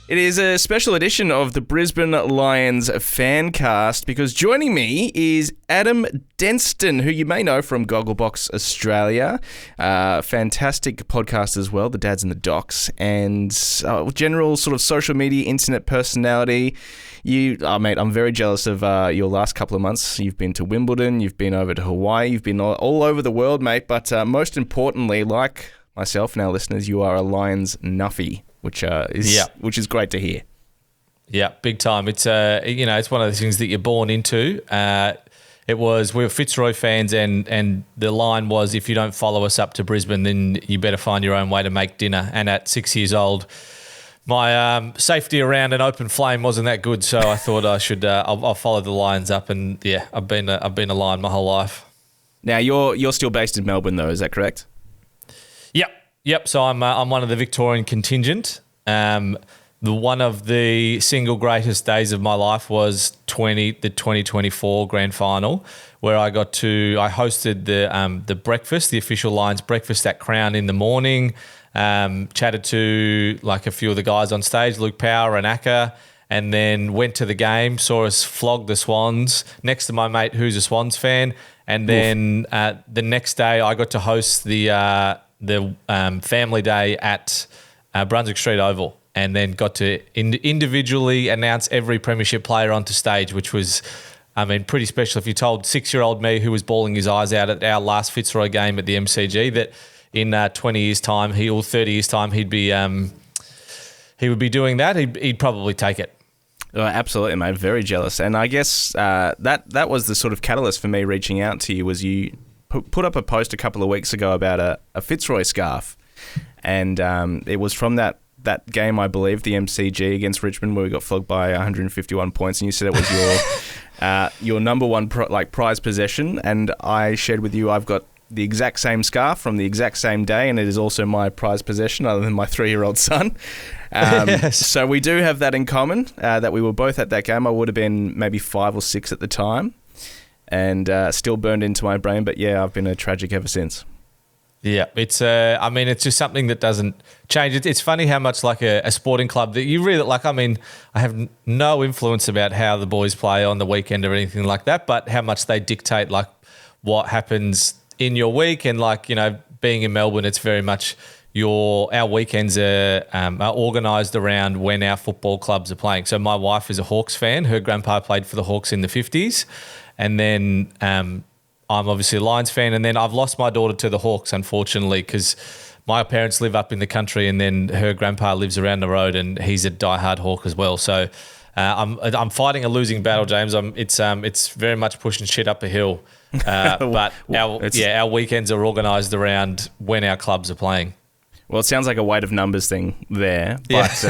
It is a special edition of the Brisbane Lions fan cast because joining me is Adam Densten, who you may know from Gogglebox Australia. Fantastic podcast as well, The Dads and the Docs, and general sort of social media, internet personality. Mate, I'm very jealous of your last couple of months. You've been to Wimbledon, you've been over to Hawaii, you've been all over the world, mate. But most importantly, like myself and our listeners, you are a Lions nuffy, which is great to hear. Yeah, big time. It's it's one of those things that you're born into. We were Fitzroy fans, and the line was, if you don't follow us up to Brisbane, then you better find your own way to make dinner. And at 6 years old, my safety around an open flame wasn't that good, so I thought I should. I'll follow the Lions up, and yeah, I've been a Lion my whole life. Now you're still based in Melbourne, though, is that correct? Yep. So I'm one of the Victorian contingent. One of the single greatest days of my life was the 2024 grand final, where I hosted the breakfast, the official Lions breakfast at Crown in the morning. Chatted to like a few of the guys on stage, Luke Power and Acker, and then went to the game, saw us flog the Swans next to my mate who's a Swans fan. And then the next day I got to host the family day at Brunswick Street Oval, and then got to individually announce every premiership player onto stage, which was, pretty special. If you told 6-year-old me, who was bawling his eyes out at our last Fitzroy game at the MCG, that in 20 years' time, 30 years' time, he would be doing that, he'd probably take it. Oh, absolutely, mate. Very jealous. And I guess that was the sort of catalyst for me reaching out to you, was you put up a post a couple of weeks ago about a Fitzroy scarf, and it was from that game, I believe, the MCG against Richmond, where we got flogged by 151 points, and you said it was your number one prize possession, and I shared with you I've got the exact same scarf from the exact same day, and it is also my prized possession, other than my 3-year-old son. Yes. So we do have that in common, that we were both at that game. I would have been maybe 5 or 6 at the time, and still burned into my brain. But yeah, I've been a tragic ever since. Yeah, it's it's just something that doesn't change. It's funny how much like a sporting club that you really like. I have no influence about how the boys play on the weekend or anything like that, but how much they dictate like what happens in your week. And being in Melbourne, it's very much our weekends are organised around when our football clubs are playing. So my wife is a Hawks fan. Her grandpa played for the Hawks in the 50s. And then I'm obviously a Lions fan. And then I've lost my daughter to the Hawks, unfortunately, because my parents live up in the country, and then her grandpa lives around the road, and he's a diehard Hawk as well. So I'm fighting a losing battle, James. It's very much pushing shit up a hill. But our weekends are organised around when our clubs are playing. Well, it sounds like a weight of numbers thing there, but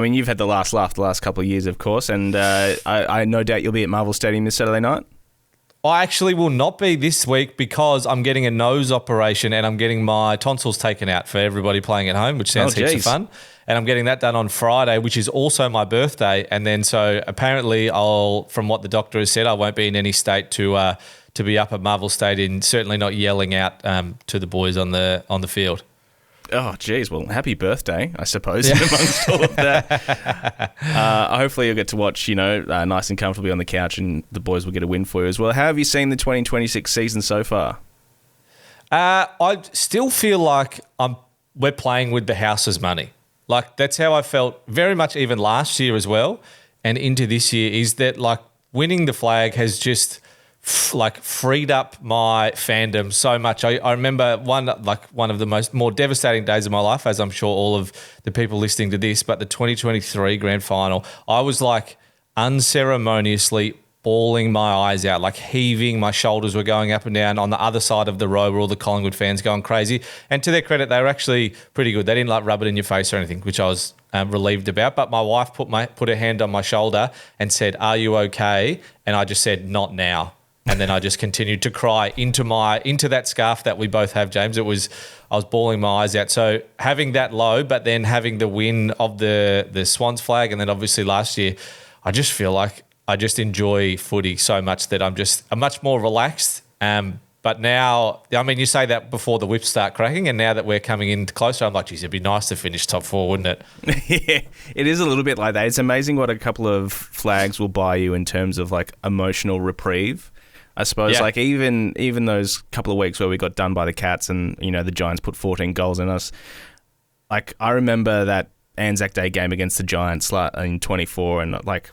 you've had the last laugh the last couple of years, of course, and I no doubt you'll be at Marvel Stadium this Saturday night. I actually will not be this week because I'm getting a nose operation and I'm getting my tonsils taken out for everybody playing at home, which sounds heaps of fun. And I'm getting that done on Friday, which is also my birthday. And then so apparently from what the doctor has said, I won't be in any state to be up at Marvel Stadium, certainly not yelling out to the boys on the field. Oh, geez. Well, happy birthday, I suppose, amongst all of that. Hopefully you'll get to watch, nice and comfortably on the couch, and the boys will get a win for you as well. How have you seen the 2026 season so far? I still feel like we're playing with the house's money. Like, that's how I felt very much even last year as well, and into this year, is that, like, winning the flag has just freed up my fandom so much. I remember one of the more devastating days of my life, as I'm sure all of the people listening to this, but the 2023 grand final, I was like unceremoniously bawling my eyes out, like heaving. My shoulders were going up and down. On the other side of the row were all the Collingwood fans going crazy. And to their credit, they were actually pretty good. They didn't rub it in your face or anything, which I was relieved about. But my wife put her hand on my shoulder and said, "Are you okay?" And I just said, "Not now." And then I just continued to cry into that scarf that we both have, James. I was bawling my eyes out. So having that low, but then having the win of the Swans flag, and then obviously last year, I just feel like I just enjoy footy so much that I'm much more relaxed. But now, I mean, you say that before the whips start cracking, and now that we're coming in closer, I'm like, geez, it'd be nice to finish top 4, wouldn't it? Yeah, it is a little bit like that. It's amazing what a couple of flags will buy you in terms of like emotional reprieve. I suppose like even those couple of weeks where we got done by the Cats and, you know, the Giants put 14 goals in us. Like, I remember that Anzac Day game against the Giants in 24 and like,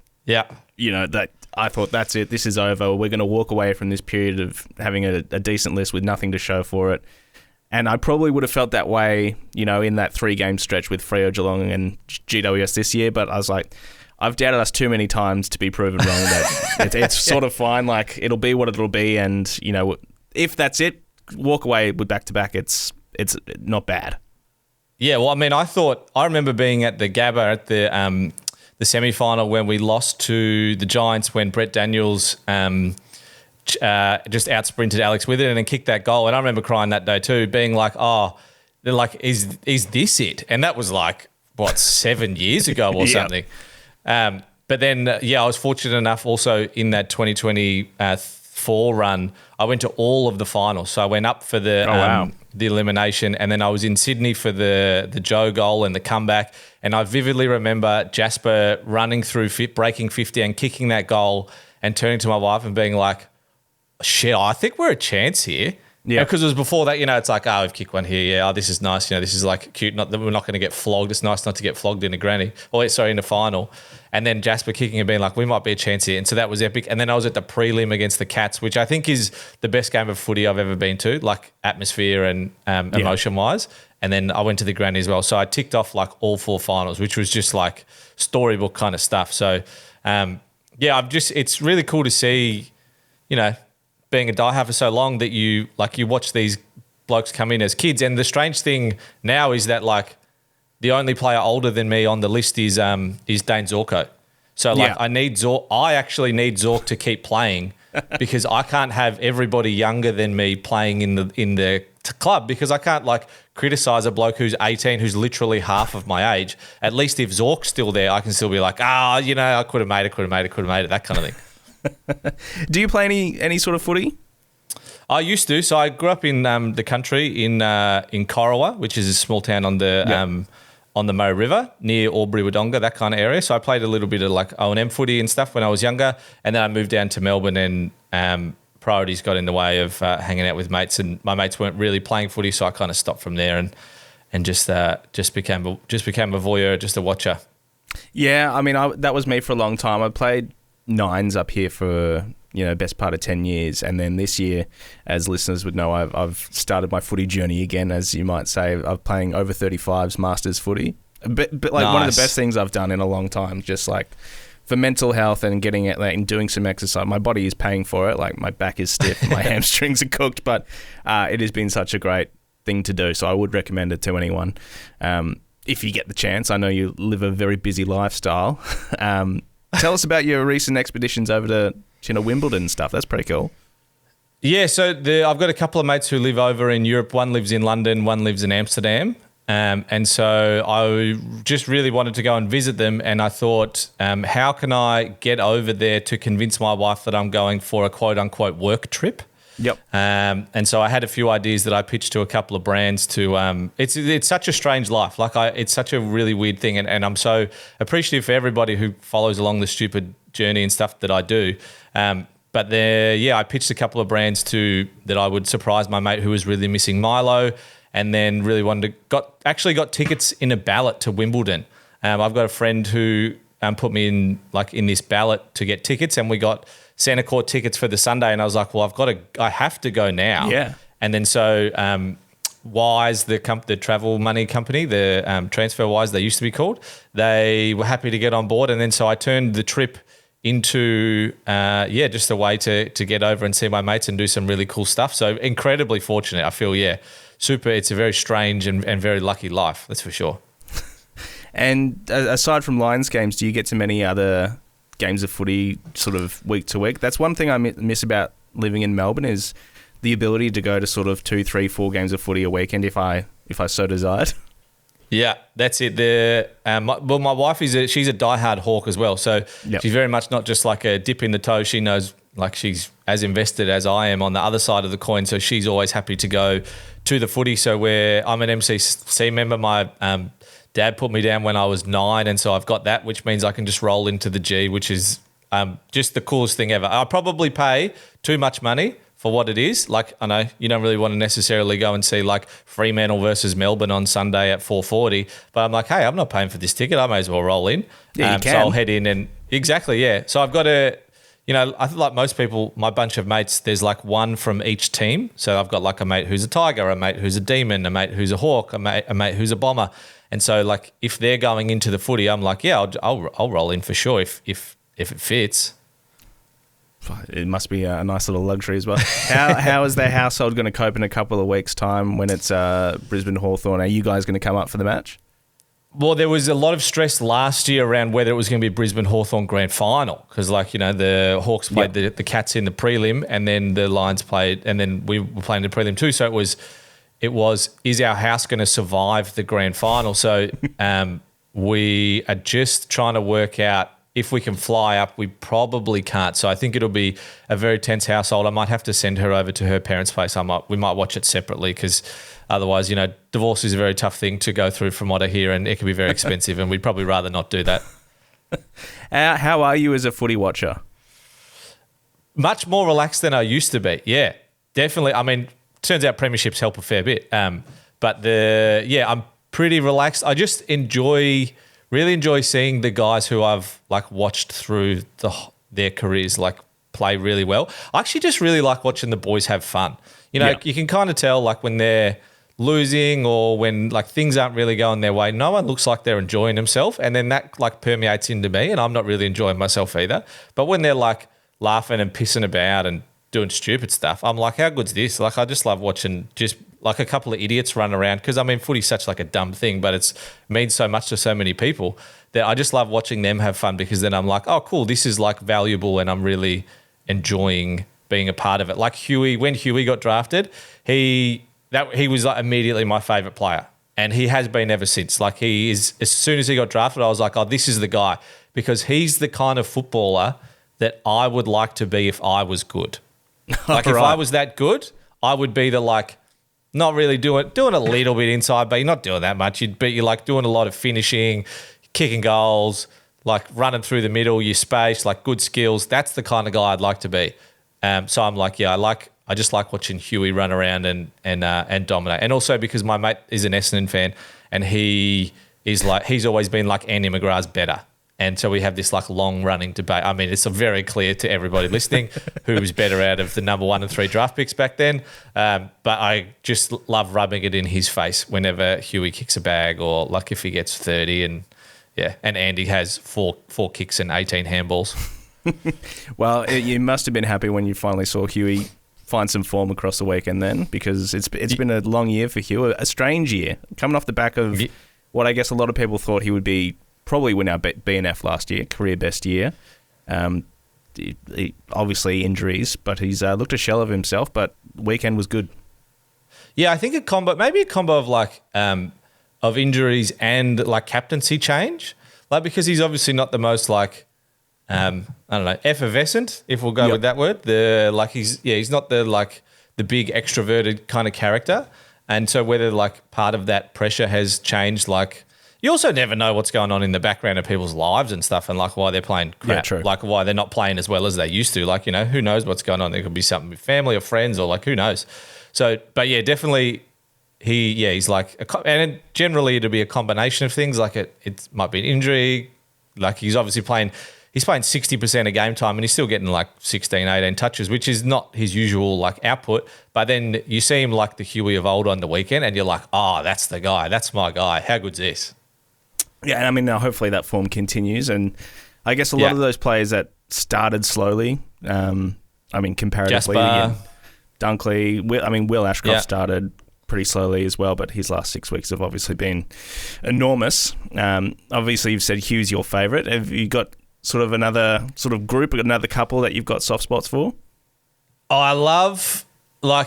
you know, that I thought, that's it. This is over. We're going to walk away from this period of having a decent list with nothing to show for it. And I probably would have felt that way, you know, in that 3-game stretch with Freo, Geelong and GWS this year. But I was like, I've doubted us too many times to be proven wrong that it's sort of fine. Like, it'll be what it'll be. And, you know, if that's it, walk away with back-to-back. It's not bad. Yeah, well, I mean, I remember being at the Gabba at the semi-final when we lost to the Giants when Brett Daniels just out-sprinted Alex Withers and then kicked that goal. And I remember crying that day too, being like, oh, they're like, is this it? And that was like, 7 years ago or something. But then, I was fortunate enough also in that 2024 run, I went to all of the finals. So I went up for the elimination, and then I was in Sydney for the Joe goal and the comeback. And I vividly remember Jasper running through, breaking 50 and kicking that goal and turning to my wife and being like, shit, I think we're a chance here. Yeah. Because it was before that, you know, it's like, oh, we've kicked one here. Yeah, oh, this is nice. You know, this is like cute. Not that we're not going to get flogged. It's nice not to get flogged in a granny. In the final. And then Jasper kicking and being like, we might be a chance here. And so that was epic. And then I was at the prelim against the Cats, which I think is the best game of footy I've ever been to, like atmosphere and emotion-wise. And then I went to the granny as well. So I ticked off like all 4 finals, which was just like storybook kind of stuff. So, it's really cool to see, you know, being a diehard for so long that you watch these blokes come in as kids. And the strange thing now is that like the only player older than me on the list is Dane Zorko. So like I actually need Zork to keep playing because I can't have everybody younger than me playing in the club because I can't like criticize a bloke who's 18 who's literally half of my age. At least if Zork's still there, I can still be like, you know, I could have made it, that kind of thing. Do you play any sort of footy? I used to. So I grew up in the country in Corowa, which is a small town on the Murray River near Albury Wodonga, that kind of area. So I played a little bit of like O&M footy and stuff when I was younger, and then I moved down to Melbourne and priorities got in the way of hanging out with mates, and my mates weren't really playing footy, so I kind of stopped from there and just became a voyeur, just a watcher. Yeah, I mean, that was me for a long time. I played nines up here for, you know, best part of 10 years. And then this year, as listeners would know, I've started my footy journey again, as you might say. I'm playing over 35s Masters footy. But like nice. One of the best things I've done in a long time, just like for mental health and getting it like, and doing some exercise. My body is paying for it. Like my back is stiff, my hamstrings are cooked, but it has been such a great thing to do. So I would recommend it to anyone. If you get the chance. I know you live a very busy lifestyle. Tell us about your recent expeditions over to Wimbledon and stuff. That's pretty cool. Yeah, so I've got a couple of mates who live over in Europe. One lives in London, one lives in Amsterdam. And so I just really wanted to go and visit them. And I thought, how can I get over there to convince my wife that I'm going for a quote-unquote work trip? Yep. And so I had a few ideas that I pitched to a couple of brands to. It's such a strange life. It's such a really weird thing, and I'm so appreciative for everybody who follows along the stupid journey and stuff that I do. But I pitched a couple of brands that I would surprise my mate who was really missing Milo, and then really got tickets in a ballot to Wimbledon. I've got a friend who put me in this ballot to get tickets, and we got Centre Court tickets for the Sunday, and I was like, well, I have to go now. Yeah. And then so Wise, the travel money company, the TransferWise, they used to be called, they were happy to get on board. And then so I turned the trip into, just a way to get over and see my mates and do some really cool stuff. So incredibly fortunate, I feel, super. It's a very strange and very lucky life, that's for sure. And aside from Lions games, do you get to many other games of footy sort of week to week? That's one thing I miss about living in Melbourne is the ability to go to sort of 2, 3, 4 games of footy a weekend if I so desired. Yeah, that's it. My wife she's a diehard Hawk as well, so She's very much not just like a dip in the toe. She knows, like, she's as invested as I am on the other side of the coin. So she's always happy to go to the footy. So where I'm an MCC member, my dad put me down when I was 9, and so I've got that, which means I can just roll into the G, which is just the coolest thing ever. I probably pay too much money for what it is. Like, I know you don't really want to necessarily go and see like Fremantle versus Melbourne on Sunday at 4:40, but I'm like, hey, I'm not paying for this ticket. I may as well roll in. Yeah, you can. So I'll head in and exactly, yeah. So I've got to, I feel like most people, my bunch of mates, there's like one from each team. So I've got like a mate who's a tiger, a mate who's a demon, a mate who's a hawk, a mate who's a bomber. And so like if they're going into the footy, I'm like, yeah, I'll roll in for sure if it fits. It must be a nice little luxury as well. How is their household going to cope in a couple of weeks' time when it's Brisbane Hawthorn? Are you guys going to come up for the match? Well, there was a lot of stress last year around whether it was going to be Brisbane Hawthorn grand final because, the Hawks played the Cats in the prelim and then the Lions played and then we were playing the prelim too. So it was is our house going to survive the grand final? So we are just trying to work out if we can fly up. We probably can't. So I think it'll be a very tense household. I might have to send her over to her parents' place. We might watch it separately because otherwise, divorce is a very tough thing to go through from what I hear and it can be very expensive and we'd probably rather not do that. How are you as a footy watcher? Much more relaxed than I used to be. Yeah, definitely. I mean, turns out premierships help a fair bit. But I'm pretty relaxed. I just really enjoy seeing the guys who I've watched through their careers play really well. I actually just really like watching the boys have fun. You can kind of tell when they're losing or when things aren't really going their way, no one looks like they're enjoying themselves, and then that permeates into me, and I'm not really enjoying myself either. But when they're laughing and pissing about and doing stupid stuff, I'm like, how good's this? I just love watching just a couple of idiots run around because footy's such a dumb thing, but it means so much to so many people that I just love watching them have fun because then I'm like, oh, cool, this is valuable, and I'm really enjoying being a part of it. Like Huey, when Huey got drafted, he was immediately my favourite player, and he has been ever since. He is, as soon as he got drafted, I was like, oh, this is the guy, because he's the kind of footballer that I would like to be if I was good. If I was that good, I would be the not really doing a little bit inside, but you're not doing that much. You're doing a lot of finishing, kicking goals, running through the middle, your space, good skills. That's the kind of guy I'd like to be. So I'm I just like watching Huey run around and dominate. And also because my mate is an Essendon fan, and he's always been Andy McGrath's better. And so we have this long running debate. I mean, it's very clear to everybody listening who was better out of the number 1 and 3 draft picks back then. But I just love rubbing it in his face whenever Huey kicks a bag, or if he gets 30 and Andy has four kicks and 18 handballs. Well, you must have been happy when you finally saw Huey find some form across the weekend then, because it's been a long year for Huey, a strange year, coming off the back of what I guess a lot of people thought he would be. Probably win our BNF last year, career best year. Obviously injuries, but he's looked a shell of himself, but weekend was good. Yeah, I think maybe a combo of injuries and captaincy change. Because he's obviously not the most I don't know, effervescent, if we'll go with that word. He's not the big extroverted kind of character. And so whether part of that pressure has changed, you also never know what's going on in the background of people's lives and stuff, and why they're playing crap, why they're not playing as well as they used to. Who knows what's going on? There could be something with family or friends, or who knows. So, but yeah, definitely he's and generally it'll be a combination of things. It might be an injury. He's obviously playing 60% of game time, and he's still getting 16, 18 touches, which is not his usual output. But then you see him the Huey of old on the weekend, and you're like, oh, that's the guy. That's my guy. How good's this? Yeah, and hopefully that form continues. And I guess a lot of those players that started slowly, comparatively, again, Dunkley, Will Ashcroft started pretty slowly as well, but his last 6 weeks have obviously been enormous. Obviously, you've said Hugh's your favourite. Have you got sort of another sort of group, another couple that you've got soft spots for? Oh, I love, I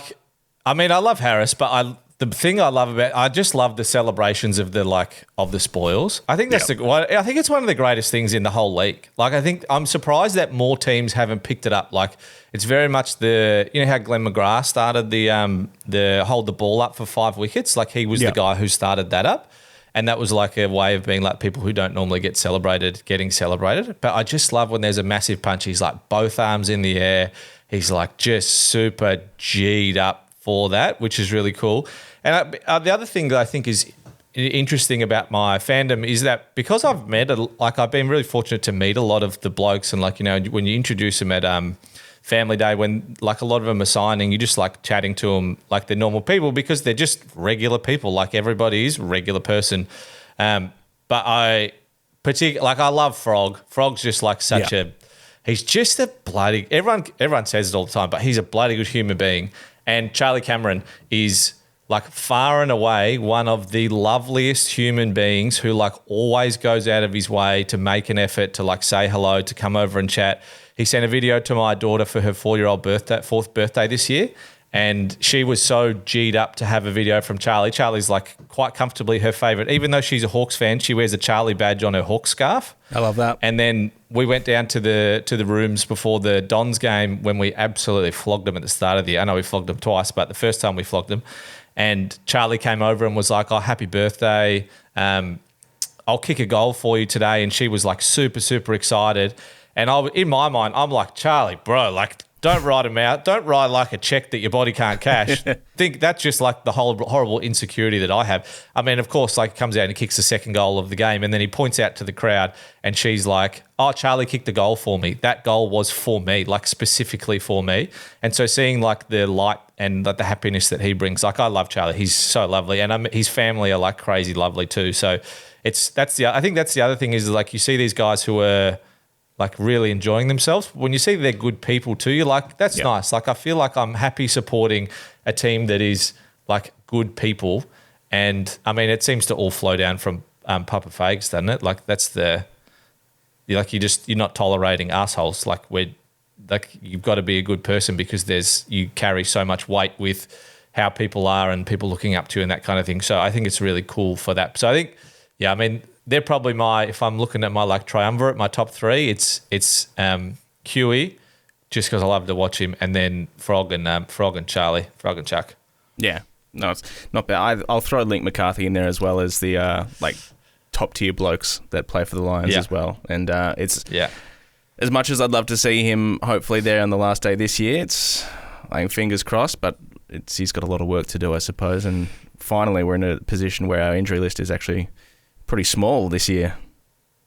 love Harris, but the thing I just love the celebrations of the spoils. I think that's I think it's one of the greatest things in the whole league. Like, I think I'm surprised that more teams haven't picked it up. Like, it's very much how Glenn McGrath started the hold the ball up for 5 wickets. Like, he was the guy who started that up. And that was like a way of being like people who don't normally get celebrated, getting celebrated. But I just love when there's a massive punch. He's like both arms in the air. He's like just super G'd up for that, which is really cool. And the other thing that I think is interesting about my fandom is that because I've I've been really fortunate to meet a lot of the blokes, and when you introduce them at Family Day, when like a lot of them are signing, you just like chatting to them like they're normal people because they're just regular people. Like, everybody is a regular person. But I love Frog. Frog's just like he's just a bloody, everyone says it all the time, but he's a bloody good human being. And Charlie Cameron is like far and away one of the loveliest human beings who like always goes out of his way to make an effort to like say hello, to come over and chat. He sent a video to my daughter for her 4th birthday this year, and she was so G'd up to have a video from Charlie. Charlie's like quite comfortably her favourite. Even though she's a Hawks fan, she wears a Charlie badge on her Hawks scarf. I love that. And then we went down to the rooms before the Dons game when we absolutely flogged them at the start of the year. I know we flogged them twice, but the first time we flogged them. And Charlie came over and was like, "Oh, happy birthday. I'll kick a goal for you today." And she was like super, super excited. And in my mind, I'm like, "Charlie, bro, like, don't write him out. Don't write like a check that your body can't cash." Think that's just like the whole horrible insecurity that I have. I mean, of course, like, comes out and he kicks the second goal of the game, and then he points out to the crowd, and she's like, "Oh, Charlie kicked the goal for me. That goal was for me, like specifically for me." And so seeing like the light and like the happiness that he brings, like, I love Charlie. He's so lovely, and his family are like crazy lovely too. So I think that's the other thing is like you see these guys who are like really enjoying themselves. When you see they're good people too, you're like, that's nice. Like, I feel like I'm happy supporting a team that is like good people. And I mean, it seems to all flow down from Papa Fags, doesn't it? Like, that's you're not tolerating assholes. Like, you've got to be a good person because you carry so much weight with how people are and people looking up to you and that kind of thing. So I think it's really cool for that. So I think, I mean, they're probably if I'm looking at my like triumvirate, my top three, it's Huey, just because I love to watch him, and then Frog and Charlie, Frog and Chuck. Yeah, no, it's not bad. I'll throw Link McCarthy in there as well as the like top tier blokes that play for the Lions as well. And it's as much as I'd love to see him hopefully there on the last day this year, it's like fingers crossed, but he's got a lot of work to do, I suppose. And finally, we're in a position where our injury list is actually pretty small this year.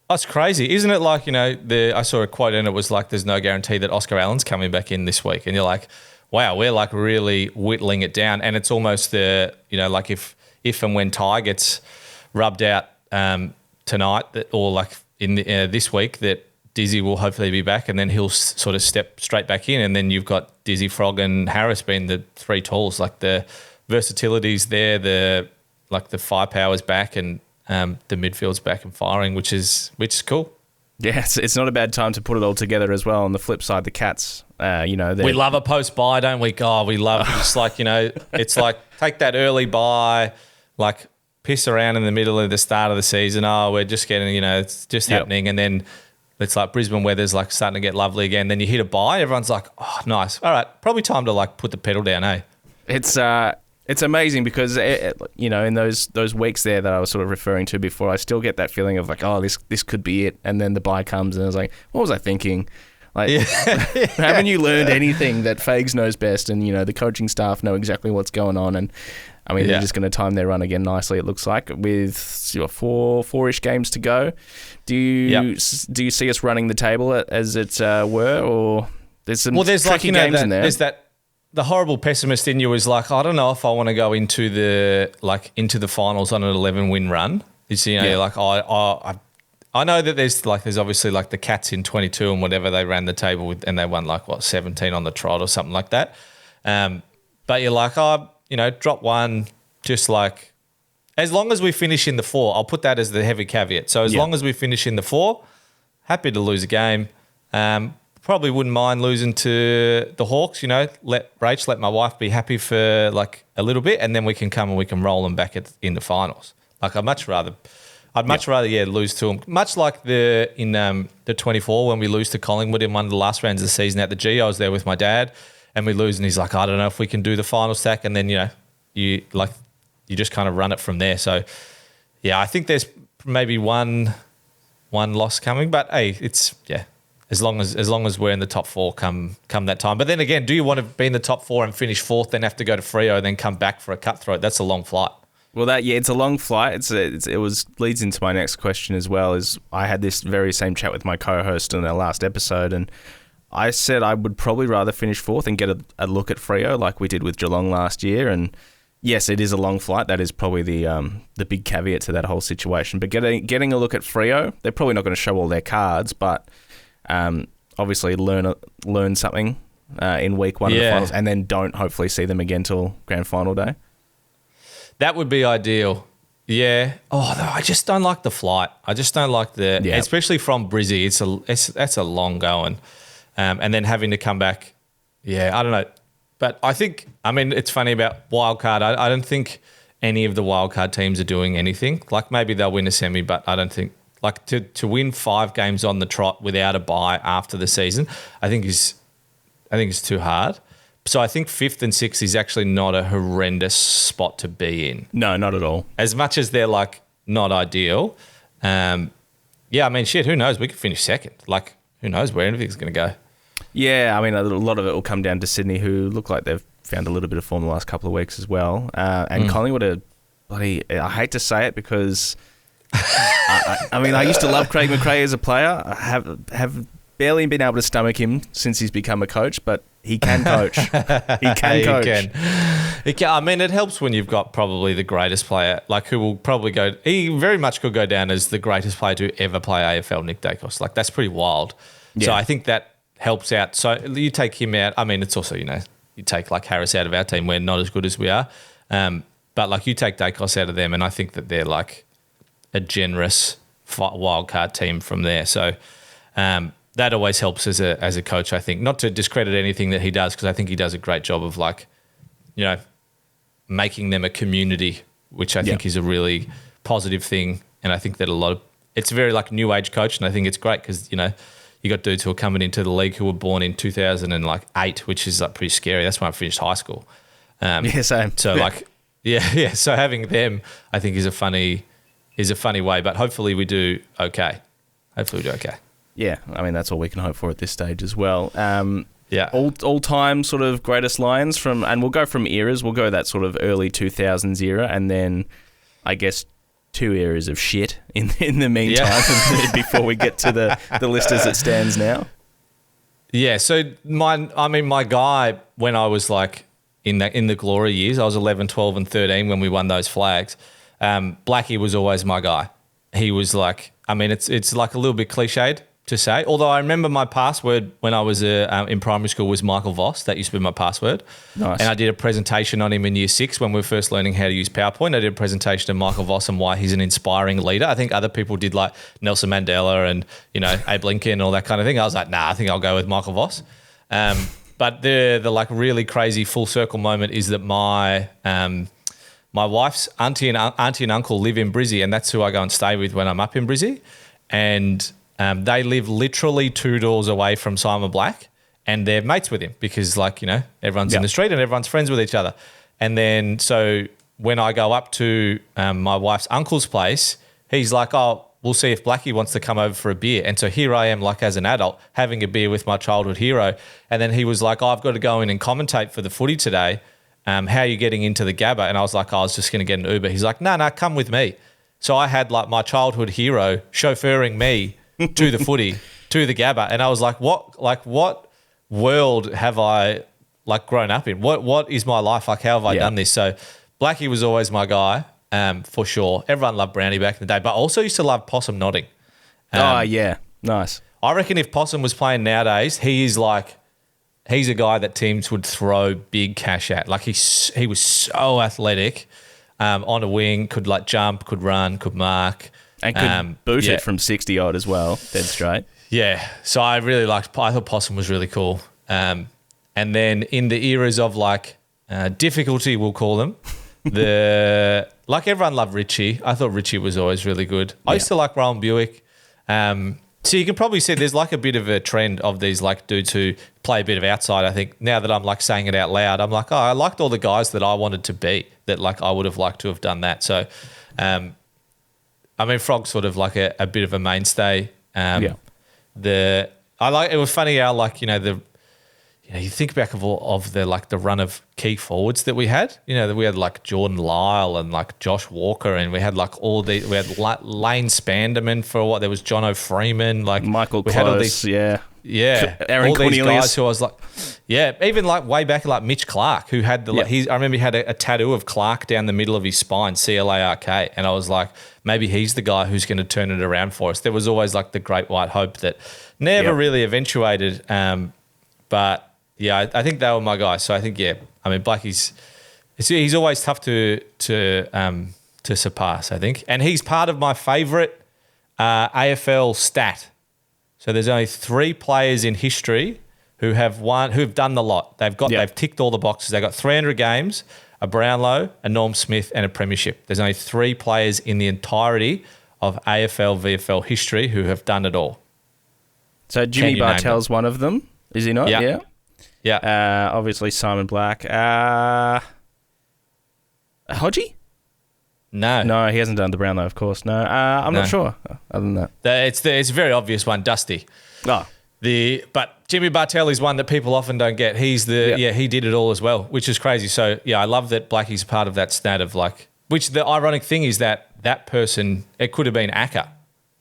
That's crazy, isn't it? Like, I saw a quote and it was like, "There's no guarantee that Oscar Allen's coming back in this week," and you're like, "Wow, we're like really whittling it down." And it's almost like if and when Ty gets rubbed out tonight, or like in this week, that Dizzy will hopefully be back, and then he'll sort of step straight back in, and then you've got Dizzy, Frog, and Harris being the three tools. Like, the versatility's there, the firepower's back, and the midfield's back and firing, which is cool. Yeah, it's not a bad time to put it all together as well. On the flip side, the Cats, we love a post buy, don't we? God, we love it. It's like, it's like take that early buy, like piss around in the middle of the start of the season. Oh, we're just getting, it's just happening, and then it's like Brisbane weather's like starting to get lovely again. Then you hit a buy, everyone's like, "Oh, nice. All right, probably time to like put the pedal down, eh?" It's amazing because, in those weeks there that I was sort of referring to before, I still get that feeling of like, oh, this could be it. And then the buy comes and I was like, what was I thinking? Like, haven't you learned anything that Fags knows best, and, the coaching staff know exactly what's going on? And I mean, they're just going to time their run again nicely, it looks like, with four-ish games to go. Do you see us running the table as it were, or there's some tricky games in there? There's the horrible pessimist in you is like, I don't know if I want to go into the finals on an 11-win run. Like, I know that there's obviously like the Cats in 22 and whatever they ran the table with, and they won 17 on the trot or something like that. But you're like, drop one, just like, as long as we finish in the 4, I'll put that as the heavy caveat. So as long as we finish in the 4, happy to lose a game. probably wouldn't mind losing to the Hawks. You know, let my wife be happy for like a little bit, and then we can come and we can roll them back in the finals. Like I'd much rather lose to them. Much like the 24 when we lose to Collingwood in one of the last rounds of the season at the G. I was there with my dad, and we lose, and he's like, I don't know if we can do the final stack, and then you just kind of run it from there. So yeah, I think there's maybe one loss coming, but hey, as long as we're in the top 4 come that time. But then again, do you want to be in the top 4 and finish 4th, then have to go to Freo, and then come back for a cutthroat? That's a long flight. Well, it's a long flight. It leads into my next question as well. Is I had this very same chat with my co-host in our last episode, and I said I would probably rather finish 4th and get a look at Freo like we did with Geelong last year. And yes, it is a long flight. That is probably the big caveat to that whole situation. But getting a look at Freo, they're probably not going to show all their cards, but obviously learn something in week 1 of the finals, and then don't hopefully see them again till grand final day. That would be ideal. Yeah. Oh, no, I just don't like the flight. I just don't like especially from Brizzy. That's a long going, and then having to come back. Yeah, I don't know, but it's funny about wildcard. I don't think any of the wildcard teams are doing anything. Like maybe they'll win a semi, but I don't think like to win 5 games on the trot without a bye after the season. I think is too hard. So I think 5th and 6th is actually not a horrendous spot to be in. No, not at all. As much as they're like not ideal. Who knows? We could finish 2nd. Like, who knows where anything's going to go. Yeah, I mean, a lot of it will come down to Sydney, who look like they've found a little bit of form the last couple of weeks as well. And Collingwood are bloody, I hate to say it because, I used to love Craig McRae as a player. I have barely been able to stomach him since he's become a coach, but he can coach. He can. I mean, it helps when you've got probably the greatest player, like who will probably go. He very much could go down as the greatest player to ever play AFL, Nick Dacos. Like that's pretty wild. Yeah. So I think that helps out. So you take him out. I mean, it's also you take like Harris out of our team. We're not as good as we are, but like you take Dacos out of them, and I think that they're like a generous wildcard team from there. So. That always helps as a coach, I think. Not to discredit anything that he does, because I think he does a great job of making them a community, which I think is a really positive thing. And I think that it's very like new age coach, and I think it's great because you got dudes who are coming into the league who were born in 2008, which is like pretty scary. That's when I finished high school. Same. So So having them, I think is a funny way. But hopefully we do okay. Yeah, I mean, that's all we can hope for at this stage as well. All-time sort of greatest Lions and we'll go from eras. We'll go that sort of early 2000s era, and then I guess 2 eras of shit in the meantime before we get to the list as it stands now. Yeah, so my guy, when I was like in the glory years, I was 11, 12 and 13 when we won those flags, Blackie was always my guy. He was like, I mean, it's like a little bit cliched to say, although I remember my password when I was in primary school was Michael Voss. That used to be my password. Nice. And I did a presentation on him in year 6 when we were first learning how to use PowerPoint. I did a presentation of Michael Voss and why he's an inspiring leader. I think other people did like Nelson Mandela and, Abe Lincoln and all that kind of thing. I was like, nah, I think I'll go with Michael Voss. But the like really crazy full circle moment is that my wife's auntie and uncle live in Brizzy, and that's who I go and stay with when I'm up in Brizzy. And they live literally 2 doors away from Simon Black, and they're mates with him because, everyone's in the street and everyone's friends with each other. And then, so when I go up to my wife's uncle's place, he's like, oh, we'll see if Blackie wants to come over for a beer. And so here I am, like as an adult, having a beer with my childhood hero. And then he was like, oh, I've got to go in and commentate for the footy today. How are you getting into the Gabba? And I was like, I was just going to get an Uber. He's like, no, come with me. So I had like my childhood hero chauffeuring me to the footy, to the Gabba. And I was like, what world have I grown up in? What is my life like? How have I done this? So Blackie was always my guy, for sure. Everyone loved Brownie back in the day, but I also used to love Possum Nodding. Nice. I reckon if Possum was playing nowadays, he's a guy that teams would throw big cash at. Like he was so athletic, on a wing, could jump, could run, could mark. And could boot it from 60 odd as well, dead straight. Yeah, so I thought Possum was really cool. And then in the eras of like difficulty, we'll call them, like everyone loved Richie. I thought Richie was always really good. I used to like Rowan Buick. So you can probably see there's like a bit of a trend of these like dudes who play a bit of outside. I think now that I'm like saying it out loud, I'm like, oh, I liked all the guys that I wanted to be, that like I would have liked to have done that. So, I mean, Frog's sort of like a bit of a mainstay. It was funny how like, you think back of the like the run of key forwards that we had. We had like Jordan Lyle and like Josh Walker, and we had like we had Lane Spanderman for what there was Jono Freeman, like Michael we Close, had all these, Aaron all Cornelius. These guys who I was like, even like way back like Mitch Clark, who had I remember he had a tattoo of Clark down the middle of his spine, CLARK, and I was like, maybe he's the guy who's going to turn it around for us. There was always like the great white hope that never really eventuated, but. Yeah, I think they were my guys. So I think, I mean, Blackie's he's always tough to surpass, I think. And he's part of my favourite AFL stat. So there's only 3 players in history who've done the lot. They've ticked all the boxes. They've got 300 games, a Brownlow, a Norm Smith, and a premiership. There's only 3 players in the entirety of AFL, VFL history who have done it all. So Jimmy Bartell's one of them, is he not? Yeah. Yeah. Obviously Simon Black. Hodgie? No, he hasn't done the Brownlow, of course. No, I'm not sure. Other than that, it's a very obvious one, Dusty. Oh, but Jimmy Bartell is one that people often don't get. He did it all as well, which is crazy. So I love that Blackie's part of that stat of like. Which the ironic thing is that person, it could have been Acker,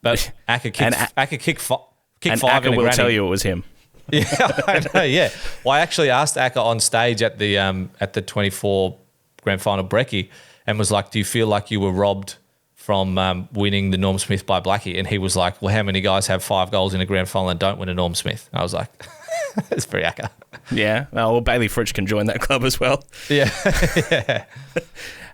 but Acker kicked 5 and in Acker a will granny. tell you it was him. Yeah, I know. Yeah, well, I actually asked Acker on stage at the 24 grand final brekkie, and was like, "Do you feel like you were robbed from winning the Norm Smith by Blackie?" And he was like, "Well, how many guys have 5 goals in a grand final and don't win a Norm Smith?" And I was like, "It's very Acker." Yeah. Well, Bailey Fritsch can join that club as well. Yeah. Yeah.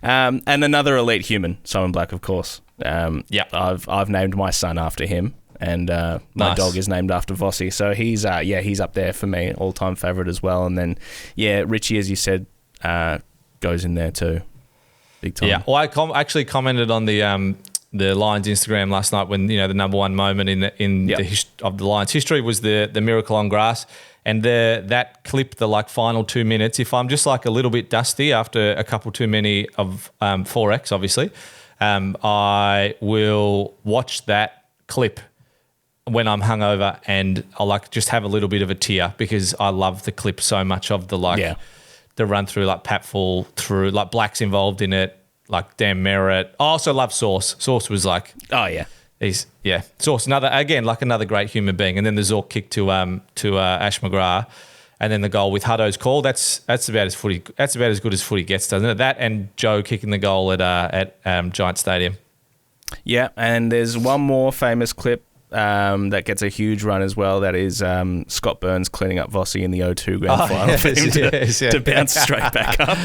And another elite human, Simon Black, of course. Yeah. I've named my son after him. And my Nice. dog is named after Vossi. So he's up there for me, all-time favourite as well. And then, Richie, as you said, goes in there too. Big time. Yeah. Well, I actually commented on the Lions Instagram last night when, the number one moment of the Lions history was the miracle on grass. And that clip, the like final 2 minutes, if I'm just like a little bit dusty after a couple too many of 4X, obviously, I will watch that clip when I'm hungover, and I'll like just have a little bit of a tear because I love the clip so much of the the run through, like Pat Fall through, like Black's involved in it, like Dan Merritt. I also love Sauce. Sauce was like, Sauce, another great human being. And then the Zork kick to Ash McGrath, and then the goal with Hutto's call. That's about as good as footy gets, doesn't it? That and Joe kicking the goal at Giant Stadium. Yeah, and there's one more famous clip. That gets a huge run as well. That is Scott Burns cleaning up Vossi in the O2 grand final for him to bounce straight back up.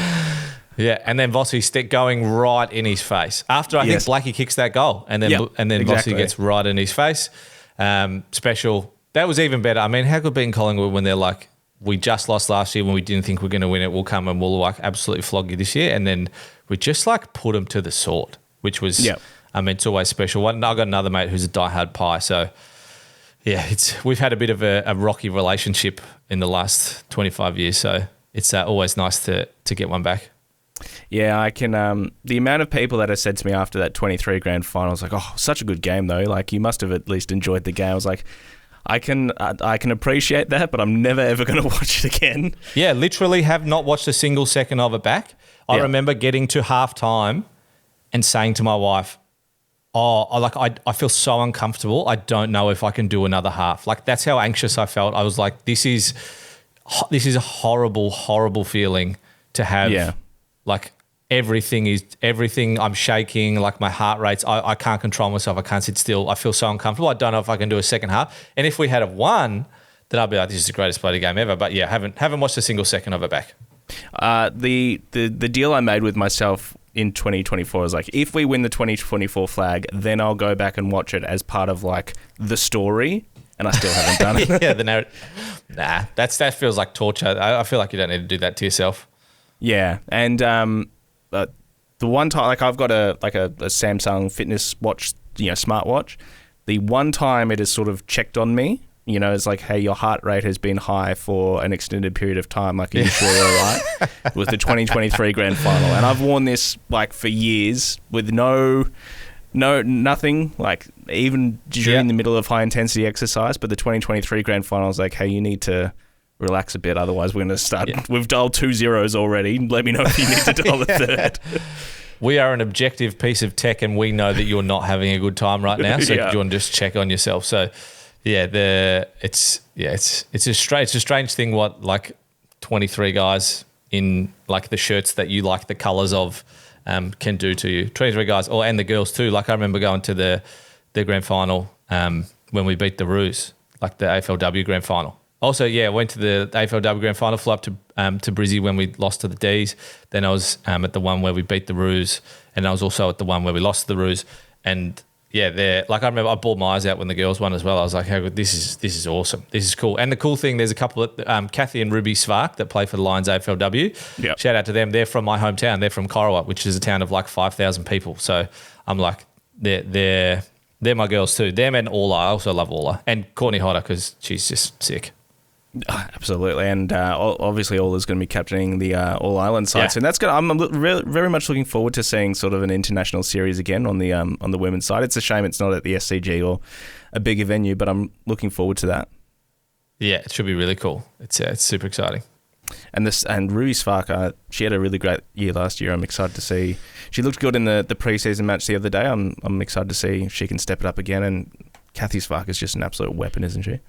Yeah, and then Vossi going right in his face after I think Blackie kicks that goal, and then Vossi gets right in his face. Special. That was even better. I mean, how good beating Collingwood when they're like, we just lost last year when we didn't think we are going to win it. We'll come and we'll like absolutely flog you this year, and then we just like put them to the sword, which was. Yep. I mean, it's always special. I got another mate who's a diehard Pie, so we've had a bit of a rocky relationship in the last 25 years, so it's always nice to get one back. Yeah, I can. The amount of people that have said to me after that 23 grand final was like, "Oh, such a good game though. Like you must have at least enjoyed the game." I was like, I can appreciate that, but I'm never ever going to watch it again. Yeah, literally have not watched a single second of it back. I remember getting to halftime and saying to my wife, I feel so uncomfortable. I don't know if I can do another half. Like that's how anxious I felt. I was like, this is a horrible, horrible feeling to have. Yeah. Like everything. I'm shaking. Like my heart rates. I can't control myself. I can't sit still. I feel so uncomfortable. I don't know if I can do a second half. And if we had won, then I'd be like, this is the greatest bloody game ever. But yeah, haven't watched a single second of it back. The deal I made with myself in 2024 is like, if we win the 2024 flag, then I'll go back and watch it as part of like the story and I still haven't done it. Yeah, the narrative. Nah, that feels like torture. I feel like you don't need to do that to yourself. Yeah, and the one time, like I've got a Samsung fitness watch, smartwatch. The one time it has sort of checked on me, it's like, hey, your heart rate has been high for an extended period of time. Like, are you sure you're all right? It was the 2023 grand final, and I've worn this like for years with nothing, like even during the middle of high intensity exercise. But the 2023 grand final is like, hey, you need to relax a bit, otherwise we're going to start. Yeah. We've dialed 2 zeros already. Let me know if you need to dial a third. We are an objective piece of tech, and we know that you're not having a good time right now. So you want to just check on yourself. So, it's a strange thing what like 23 guys in like the shirts that you like the colours of can do to you. 23 guys, and the girls too. Like I remember going to the grand final when we beat the Roos, like the AFLW grand final. Also, went to the AFLW grand final, flew up to Brizzy when we lost to the Ds. Then I was at the one where we beat the Roos, and I was also at the one where we lost to the Roos. And I remember I bawled my eyes out when the girls won as well. I was like, "How good! This is awesome. This is cool." And the cool thing, there's a couple of Kathy and Ruby Svark that play for the Lions AFLW. Yep. Shout out to them. They're from my hometown. They're from Corowa, which is a town of like 5,000 people. So I'm like, they're my girls too. Them and Orla. I also love Orla and Courtney Hodder because she's just sick. Absolutely, and obviously Ola's going to be captaining the All Island side, so that's good. I'm very much looking forward to seeing sort of an international series again on the women's side. It's a shame it's not at the SCG or a bigger venue, but I'm looking forward to that. Yeah, it should be really cool. It's super exciting. And Ruby Svark, she had a really great year last year. I'm excited to see. She looked good in the preseason match the other day. I'm excited to see if she can step it up again. And Kathy Svark is just an absolute weapon, isn't she?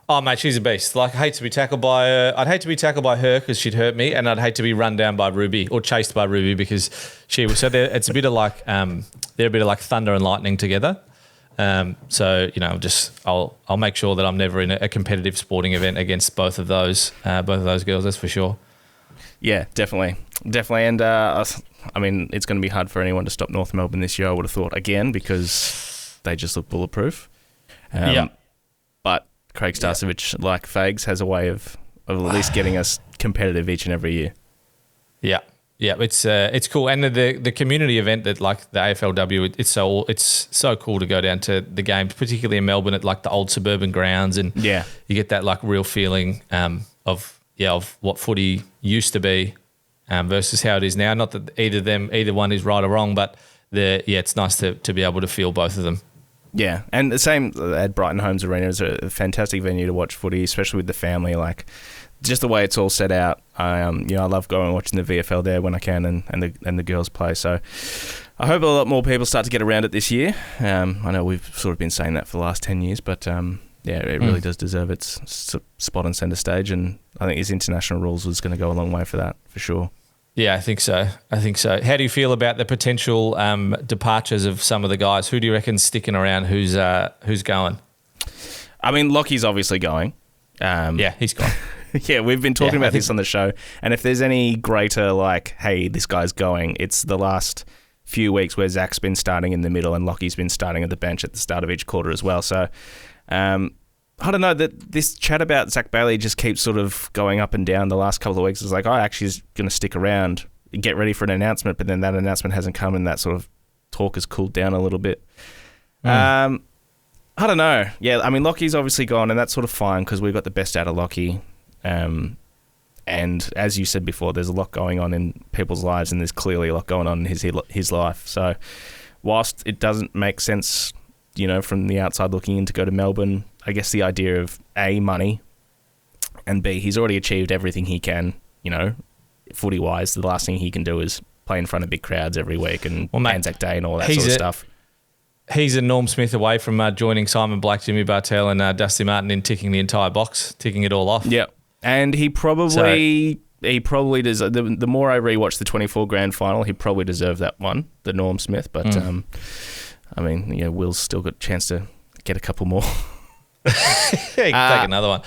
Oh, mate, she's a beast. Like, I hate to be tackled by her. I'd hate to be tackled by her because she'd hurt me, and I'd hate to be run down by Ruby or chased by Ruby because she was. So it's a bit of like they're a bit of like thunder and lightning together. So I'll make sure that I'm never in a competitive sporting event against both of those girls. That's for sure. Yeah, definitely, and I mean, it's going to be hard for anyone to stop North Melbourne this year. I would have thought again because they just look bulletproof. But Craig Starcevich, like Fags, has a way of at least getting us competitive each and every year. Yeah, it's cool, and the community event that like the AFLW, it's so cool to go down to the games, particularly in Melbourne at like the old suburban grounds, and you get that like real feeling of what footy used to be versus how it is now. Not that either one is right or wrong, but it's nice to be able to feel both of them. Yeah, and the same at Brighton Homes Arena is a fantastic venue to watch footy, especially with the family. Like, just the way it's all set out. I love going and watching the VFL there when I can, and the girls play. So I hope a lot more people start to get around it this year. I know we've sort of been saying that for the last 10 years, but it really does deserve its spot on centre stage, and I think his international rules was going to go a long way for that, for sure. Yeah, I think so. How do you feel about the potential departures of some of the guys? Who do you reckon's sticking around? Who's going? I mean, Lockie's obviously going. He's gone. Yeah, we've been talking about this on the show, and if there's any greater, like, hey, this guy's going, it's the last few weeks where Zach's been starting in the middle and Lockie's been starting at the bench at the start of each quarter as well. So, I don't know, that this chat about Zach Bailey just keeps sort of going up and down the last couple of weeks. It's like, actually is going to stick around, get ready for an announcement, but then that announcement hasn't come and that sort of talk has cooled down a little bit. I don't know. Yeah, I mean, Lockie's obviously gone, and that's sort of fine because we've got the best out of Lockie. And as you said before, there's a lot going on in people's lives, and there's clearly a lot going on in his life. So whilst it doesn't make sense, from the outside looking in to go to Melbourne, I guess the idea of A, money, and B, he's already achieved everything he can, footy-wise. The last thing he can do is play in front of big crowds every week and Anzac Day and all that sort of stuff. He's a Norm Smith away from joining Simon Black, Jimmy Bartell and Dusty Martin in ticking the entire box, ticking it all off. Yeah, and he probably does. The more I rewatch the 24 grand final, he probably deserved that one, the Norm Smith. But I mean, Will's still got a chance to get a couple more. Take another one.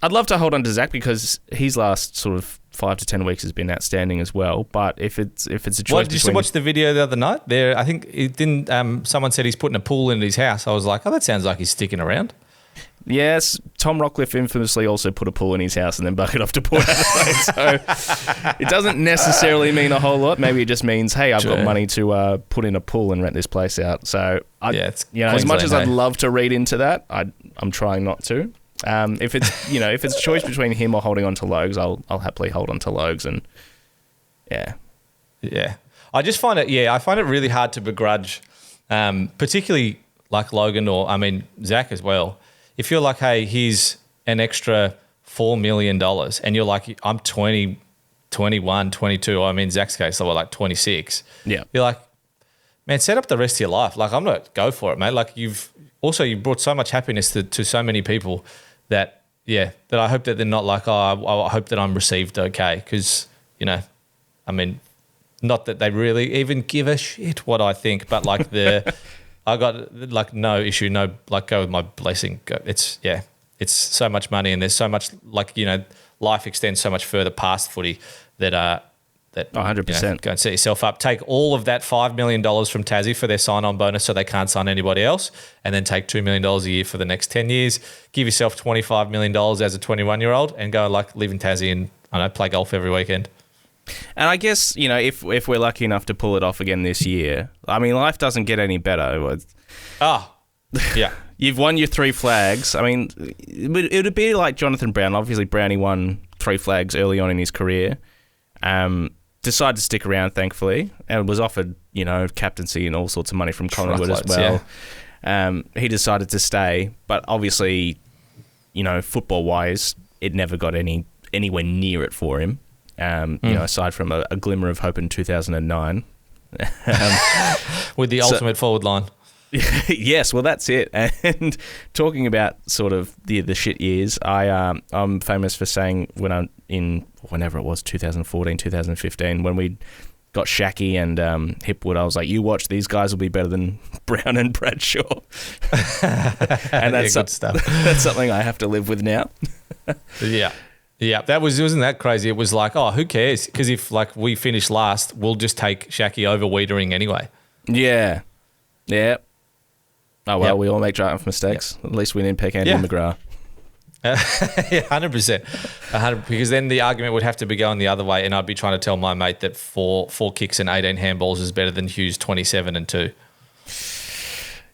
I'd love to hold on to Zach because his last sort of 5 to 10 weeks has been outstanding as well. But if it's a choice, did you watch the video the other night? There, I think it didn't. Someone said he's putting a pool in his house. I was like, that sounds like he's sticking around. Yes, Tom Rockcliffe infamously also put a pool in his house and then bucket off to Port Adelaide. So it doesn't necessarily mean a whole lot. Maybe it just means, hey, I've got money to put in a pool and rent this place out. So, as much as I'd love to read into that, I'm trying not to. If it's a choice between him or holding on to Logues, I'll happily hold on to Logues. And yeah. I just find it really hard to begrudge, particularly like Logan or Zach as well. If you're like, hey, here's an extra $4 million and you're like, I'm 20, 21, 22, Zach's case, so we're like 26. Yeah. You're like, man, set up the rest of your life. Like, I'm not, go for it, mate. Like, you've brought so much happiness to so many people that I hope that they're not like, I hope that I'm received okay. Because, not that they really even give a shit what I think, but like I got like no issue, go with my blessing. It's so much money and there's so much life extends so much further past footy that 100%. Go and set yourself up. Take all of that $5 million from Tassie for their sign-on bonus so they can't sign anybody else, and then take $2 million a year for the next 10 years. Give yourself $25 million as a 21-year-old and go live in Tassie and play golf every weekend. And I guess, if we're lucky enough to pull it off again this year, life doesn't get any better. Yeah. You've won your 3 flags. It would be like Jonathan Brown. Obviously, Brownie won 3 flags early on in his career. Decided to stick around, thankfully, and was offered, captaincy and all sorts of money from Collingwood as well. Yeah. He decided to stay, but obviously, football-wise, it never got anywhere near it for him. Aside from a glimmer of hope in 2009. With the ultimate forward line. Yes, well, that's it. And talking about sort of the shit years, I'm famous for saying whenever it was, 2014, 2015, when we got Shacky and Hipwood, I was like, you watch, these guys will be better than Brown and Bradshaw. And that's good stuff. That's something I have to live with now. Yeah. Yeah, wasn't that crazy? It was like, who cares? Because if we finish last, we'll just take Shacky over Wiedering anyway. Yeah. Yeah. Oh, well, we all make giant mistakes. Yep. At least we didn't pick Andy McGrath. 100%. Because then the argument would have to be going the other way, and I'd be trying to tell my mate that four kicks and 18 handballs is better than Hughes 27 and 2.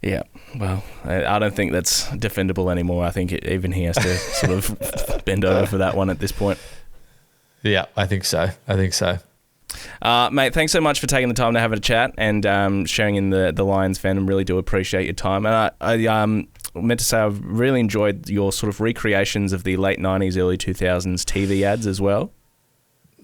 Yeah, well, I don't think that's defendable anymore. I think even he has to sort of bend over for that one at this point. Yeah, I think so. Mate, thanks so much for taking the time to have a chat and sharing in the Lions fandom. Really do appreciate your time. And I meant to say I've really enjoyed your sort of recreations of the late 90s, early 2000s TV ads as well.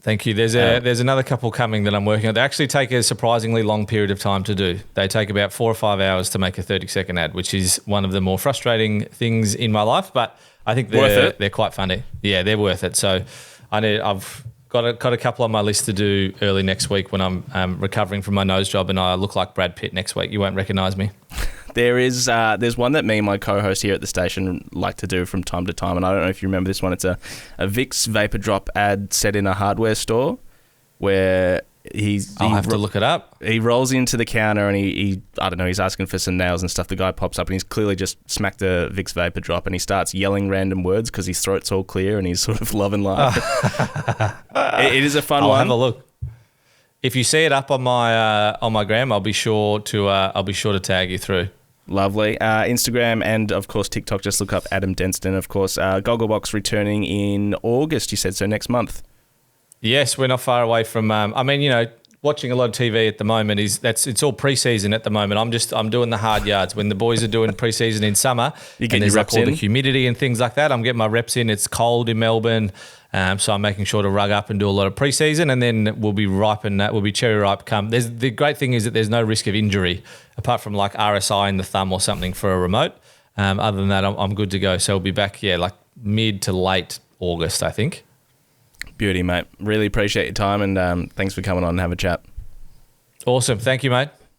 Thank you. There's another couple coming that I'm working on. They actually take a surprisingly long period of time to do. They take about 4 or 5 hours to make a 30-second ad, which is one of the more frustrating things in my life. But I think they're quite funny. Yeah, they're worth it. So I've got a couple on my list to do early next week when I'm recovering from my nose job and I look like Brad Pitt next week. You won't recognise me. There's one that me and my co-host here at the station like to do from time to time, and I don't know if you remember this one. It's a Vicks Vapor Drop ad set in a hardware store where I'll have to look it up. He rolls into the counter and he I don't know, he's asking for some nails and stuff. The guy pops up and he's clearly just smacked a Vicks Vapor Drop and he starts yelling random words because his throat's all clear and he's sort of loving life. It is a fun one. I'll have a look. If you see it up on my gram, I'll be sure to tag you through. Lovely. Instagram and, of course, TikTok. Just look up Adam Densten, of course. Gogglebox returning in August, you said, so next month. Yes, we're not far away from... watching a lot of TV at the moment it's all pre-season at the moment. I'm doing the hard yards. When the boys are doing pre-season in summer and there's all the humidity and things like that, I'm getting my reps in. It's cold in Melbourne, so I'm making sure to rug up and do a lot of pre-season, and then we'll be ripe and we'll be cherry ripe come. The great thing is that there's no risk of injury apart from like RSI in the thumb or something for a remote. Other than that, I'm good to go. So we'll be back, like mid to late August, I think. Beauty, mate. Really appreciate your time and thanks for coming on and have a chat. Awesome. Thank you, mate.